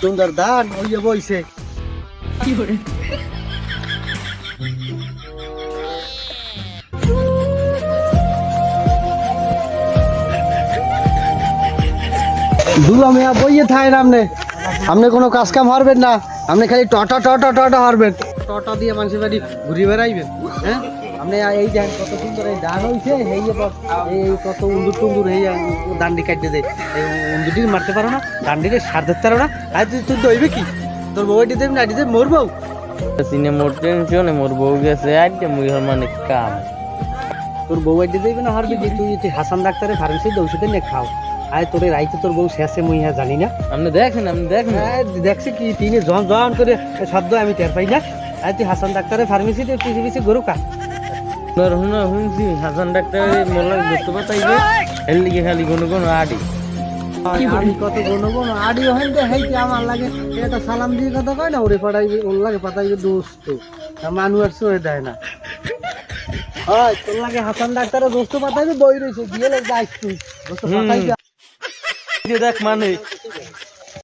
সুন্দর দান ওই যে বইছে দুলা মিয়া বইয়ে থাই নামনে আপনি কোনো কাজ কাম হারবেন না আপনি খালি টটা টটা টটা হারবেন টটা দিয়ে মানুষের বাড়ি ঘুরে বেড়াইবেন হ্যাঁ আপনি এই দেন কত সুন্দর এই ধান হইছে এই কত উন্দুর টুন্দুর এই দান্ডি কাটতে দেয় এই উন্দুটি মারতে পারো না দান্ডিরে সার ধরতে পারো না আর তুই দইবে কি তোর বউটি দেব না দিতে মরবো সিনে মোর টেনশনে মোর বউ গেছে আইতে মুই মানে কাম তোর বউ আইডি দেবে না হারবি কি তুই হাসান ডাক্তারের ফার্মেসি ঔষধে নে খাও আয় তোরে রাইতে তোর বউ শেষে মুই হ্যাঁ জানি না আপনি দেখেন দেখছি কি তিনি জন জন করে শব্দ আমি টের পাই না আয় তুই হাসান ডাক্তারের ফার্মেসিতে পিছিয়ে পিছিয়ে গরু কা শুনছি হাসান ডাক্তার মোল্লা ধরতে পাতাইবে এর লিগে খালি কোনো কোনো আডি আমি কত গণ গণ আডিও হেনতে হেইতে আমার লাগে এটা সালাম দিয়ে কথা কয় না ওরে পাঠাইবে ওর লাগে পাঠাইবে দোস্ত মানুষ আর সয়ে দেয় না হয় তোর লাগে হাসান ডাক্তারের দোস্ত পাঠাইবে বই রয়েছে গিয়ে লোক যাইস তুই দোস্ত পাঠাইবে দেখ মানে